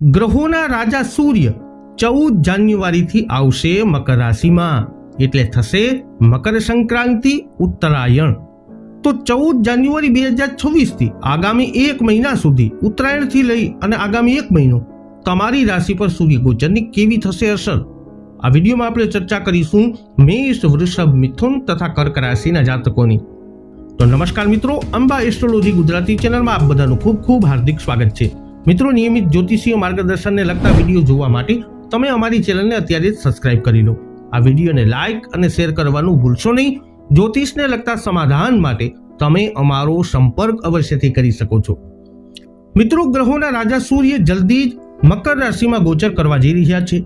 ગ્રહોના રાજા સૂર્ય 14 જાન્યુઆરીથી આવશે મકર રાશિમાં, એટલે થશે મકર સંક્રાંતિ ઉત્તરાયણ. તો 14 જાન્યુઆરી 2026 થી આગામી 1 મહિના સુધી, ઉત્તરાયણથી લઈ અને આગામી 1 મહિનો તમારી રાશિ પર સૂર્ય ગોચરની કેવી થશે અસર, આ વિડીયોમાં આપણે ચર્ચા કરીશું મેષ, વૃષભ, મિથુન તથા કર્ક રાશિના જાતકોની. તો નમસ્કાર મિત્રો, અંબા એસ્ટ્રોલોજી ગુજરાતી ચેનલમાં આપ બધાનું ખૂબ ખૂબ હાર્દિક સ્વાગત છે. મિત્રો, નિયમિત જ્યોતિષીય માર્ગદર્શનને લગતા વિડીયો જોવા માટે તમે અમારી ચેનલને અત્યારે જ સબસ્ક્રાઇબ કરી લો. આ વિડીયોને લાઇક અને શેર કરવાનું ભૂલશો નહીં. જ્યોતિષને લગતા સમાધાન માટે તમે અમારો સંપર્ક અવશ્યથી કરી શકો છો. મિત્રો, ગ્રહોના રાજા સૂર્ય જલ્દી જ મકર રાશિમાં ગોચર કરવા જઈ રહ્યા છે.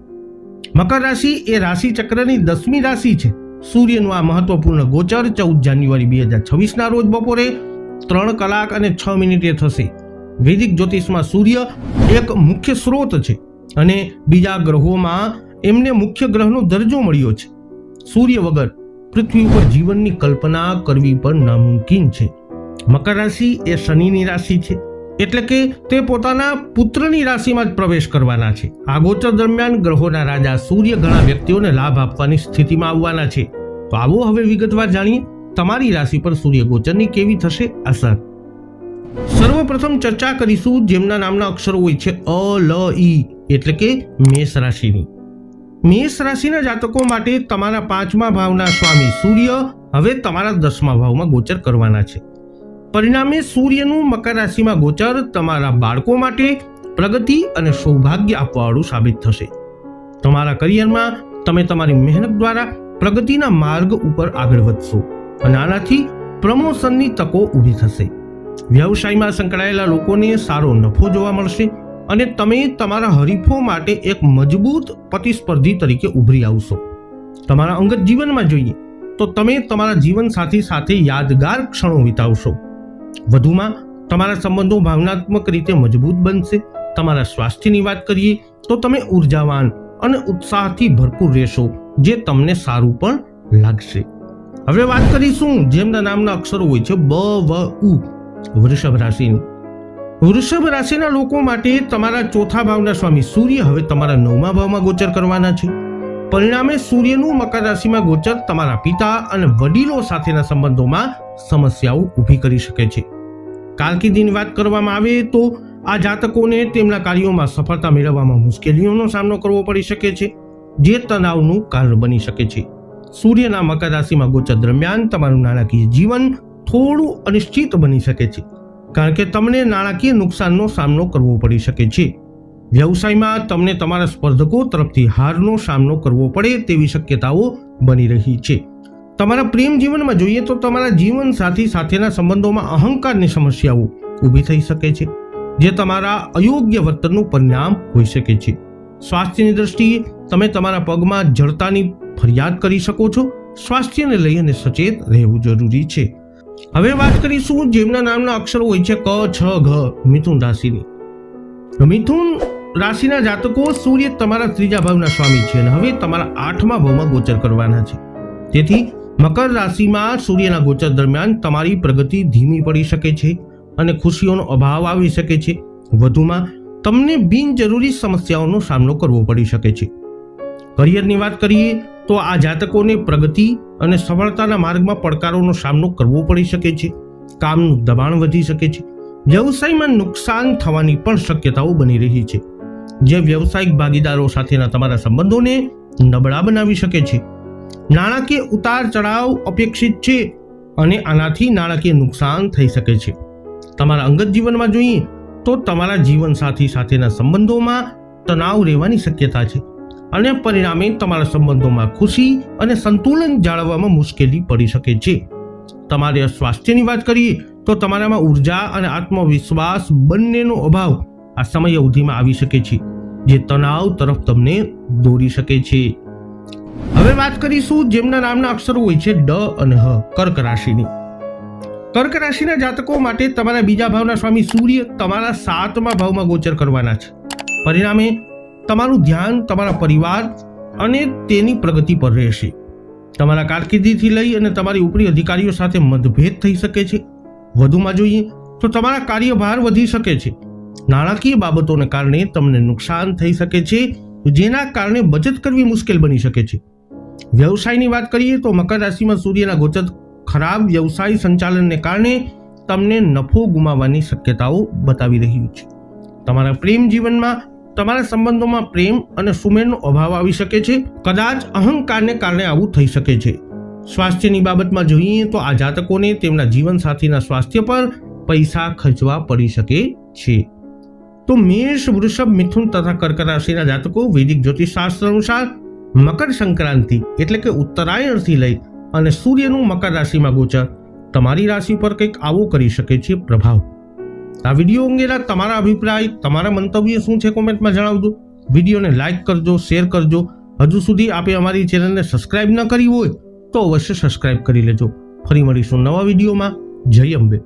મકર રાશિ એ રાશિ ચક્રની 10મી રાશિ છે. સૂર્યનું આ મહત્વપૂર્ણ ગોચર 14 જાન્યુઆરી 2026 ના રોજ બપોરે 3 કલાક અને 6 મિનિટે થશે. વૈદિક જ્યોતિષમાં સૂર્ય એક મુખ્ય સ્ત્રોત છે અને બીજા ગ્રહોમાં એમને મુખ્ય ગ્રહનો દરજ્જો મળ્યો છે. સૂર્ય વગર પૃથ્વી ઉપર જીવનની કલ્પના કરવી પણ નામુમકિન છે. મકર રાશિ એ શનિની રાશિ છે, એટલે કે તે પોતાના પુત્રની રાશિમાં જ પ્રવેશ કરવાના છે. આ ગોચર દરમિયાન ગ્રહોના રાજા સૂર્ય ઘણા વ્યક્તિઓને લાભ આપવાની સ્થિતિમાં આવવાના છે. તો આવો હવે વિગતવાર જાણીએ તમારી રાશિ પર સૂર્ય ગોચરની કેવી થશે અસર. સર્વપ્રથમ ચર્ચા કરીશું જેમના નામના અક્ષરો હોય છે અ, લ, ઈ, એટલે કે મેષ રાશિની. મેષ રાશિના જાતકો માટે તમારા 5મા ભાવના સ્વામી સૂર્ય હવે તમારા 10મા ભાવમાં ગોચર કરવાના છે. પરિણામે સૂર્યનું મકર રાશિમાં ગોચર તમારા બાળકો માટે પ્રગતિ અને સૌભાગ્ય આપવાવાળું સાબિત થશે. તમારા કરિયરમાં તમે તમારી મહેનત દ્વારા પ્રગતિના માર્ગ ઉપર આગળ વધશો અને આનાથી પ્રમોશનની તકો ઊભી થશે. વ્યવસાયમાં સંકળાયેલા લોકોને સારો નફો જોવા મળશે અને તમે તમારા હરીફો માટે એક મજબૂત પ્રતિસ્પર્ધી તરીકે ઉભરી આવશો. તમારા અંગત જીવનમાં જોઈએ તો તમે તમારા જીવનસાથી સાથે યાદગાર ક્ષણો વિતાવશો. વધુમાં તમારા સંબંધો ભાવનાત્મક રીતે મજબૂત બનશે. તમારા સ્વાસ્થ્યની વાત કરીએ તો તમે ઉર્જાવાન અને ઉત્સાહથી ભરપૂર રહેશો, જે તમને સારું પણ લાગશે. હવે વાત કરીશું જેમના નામના અક્ષરો હોય છે બ, વ, ઉ, વૃષભ રાશિની. વૃષભ રાશિના લોકો માટે તમારા 4થા ભાવના સ્વામી સૂર્ય હવે તમારા 9મા ભાવમાં ગોચર કરવાના છે. પરિણામે સૂર્યનું મકર રાશિમાં ગોચર તમારા પિતા અને વડીલો સાથેના સંબંધોમાં સમસ્યાઓ ઊભી કરી શકે છે. કારકિર્દીની વાત કરવામાં આવે તો આ જાતકોને તેમના કાર્યોમાં સફળતા મેળવવામાં મુશ્કેલીઓનો સામનો કરવો પડી શકે છે, જે તણાવનું કારણ બની શકે છે. સૂર્યના મકર રાશિમાં ગોચર દરમિયાન તમારું નાણાકીય જીવન થોડું અનિશ્ચિત બની શકે છે, કારણ કે તમને નાણાકીય નુકસાનનો સામનો કરવો પડી શકે છે. વ્યવસાયમાં તમને તમારા સ્પર્ધકો તરફથી હારનો સામનો કરવો પડે તેવી શક્યતાઓ બની રહી છે. તમારા પ્રેમ જીવનમાં જોઈએ તો તમારા જીવનસાથી સાથેના સંબંધોમાં અહંકારની સમસ્યાઓ ઊભી થઈ શકે છે, જે તમારા અયોગ્ય વર્તનનું પરિણામ હોઈ શકે છે. સ્વાસ્થ્યની દ્રષ્ટિએ તમે તમારા પગમાં જડતાની ફરિયાદ કરી શકો છો. સ્વાસ્થ્યને લઈ અને સચેત રહેવું જરૂરી છે. હવે વાત કરીશું જેમના નામના અક્ષરો હોય છે ક, છ, ઘ, મિથુન રાશિની. મિથુન રાશિના જાતકો સૂર્ય તમારા 3જા ભાવના સ્વામી છે અને હવે તમારા 8મા ભાવમાં ગોચર કરવાના છે. તેથી મકર રાશિમાં સૂર્યના ગોચર દરમિયાન તમારી પ્રગતિ ધીમી પડી શકે છે અને ખુશીઓનો અભાવ આવી શકે છે. વધુમાં તમને બિનજરૂરી સમસ્યાઓનો સામનો કરવો પડી શકે છે. કરિયરની વાત કરીએ તો આ જાતકોને પ્રગતિ અને સફળતાના માર્ગમાં પડકારોનો સામનો કરવો પડી શકે છે. કામનું દબાણ વધી શકે છે. વ્યવસાયમાં નુકસાન થવાની પણ શક્યતાઓ બની રહી છે, જે વ્યવસાયિક ભાગીદારો સાથેના તમારા સંબંધોને નબળા બનાવી શકે છે. નાણાકીય ઉતાર ચઢાવ અપેક્ષિત છે અને આનાથી નાણાકીય નુકસાન થઈ શકે છે. તમારા અંગત જીવનમાં જોઈએ તો તમારા જીવનસાથી સાથેના સંબંધોમાં તણાવ રહેવાની શક્યતા છે અને પરિણામે તમારા સંબંધોમાં ખુશી અને સંતુલન જાળવવામાં મુશ્કેલી પડી શકે છે. તમારે સ્વાસ્થ્યની વાત કરીએ તો તમારામાં ઉર્જા અને આત્મવિશ્વાસ બંનેનો અભાવ આ સમય અવધિમાં આવી શકે છે, જે તણાવ તરફ તમને દોરી શકે છે. હવે વાત કરીશું જેમના નામના અક્ષરો હોય છે ડ અને હ, કર્ક રાશિની. કર્ક રાશિના જાતકો માટે તમારા 2જા ભાવના સ્વામી સૂર્ય તમારા 7મા ભાવમાં ગોચર કરવાના છે. પરિણામે તમારું ધ્યાન તમારા પરિવાર અને તેની પ્રગતિ પર રહેશે. તમારા કારકિર્દીથી લઈ અને તમારી ઉપરી અધિકારીઓ સાથે મતભેદ થઈ શકે છે. વધુમાં જોઈએ તો તમારા કાર્યભાર વધી શકે છે નાણાકીય બાબતોને કારણે તમને નુકસાન થઈ શકે છે, જેના કારણે બચત કરવી મુશ્કેલ બની શકે છે. વ્યવસાયની વાત કરીએ તો મકર રાશિમાં સૂર્યના ગોચર ખરાબ વ્યવસાય સંચાલનને કારણે તમને નફો ગુમાવવાની શક્યતાઓ બતાવી રહ્યું છે. તમારા પ્રેમ જીવનમાં તમારા સંબંધોમાં પ્રેમ અને સુમેળનો અભાવ આવી શકે છે. કદાચ અહંકારને કારણે આવું થઈ શકે છે. સ્વાસ્થ્યની બાબતમાં જોઈએ તો આ જાતકોને તેમના જીવનસાથીના સ્વાસ્થ્ય પર પૈસા ખર્ચવા પડી શકે છે. તો મેષ, વૃષભ, મિથુન તથા કર્ક રાશિના જાતકો વૈદિક જ્યોતિષશાસ્ત્ર અનુસાર મકર સંક્રાંતિ એટલે કે ઉત્તરાયણથી લઈ અને સૂર્યનું મકર રાશિમાં ગોચર તમારી રાશિ પર કંઈક આવો કરી શકે છે પ્રભાવ. આ વિડીયો અંગેના તમારા અભિપ્રાય, તમારા મંતવ્ય શું છે કોમેન્ટમાં જણાવજો. વિડીયોને લાઇક કરજો, શેર કરજો. હજુ સુધી આપે અમારી ચેનલને સબસ્ક્રાઇબ ન કરી હોય તો અવશ્ય સબસ્ક્રાઇબ કરી લેજો. ફરી મળીશું નવા વિડીયોમાં. જય અંબે.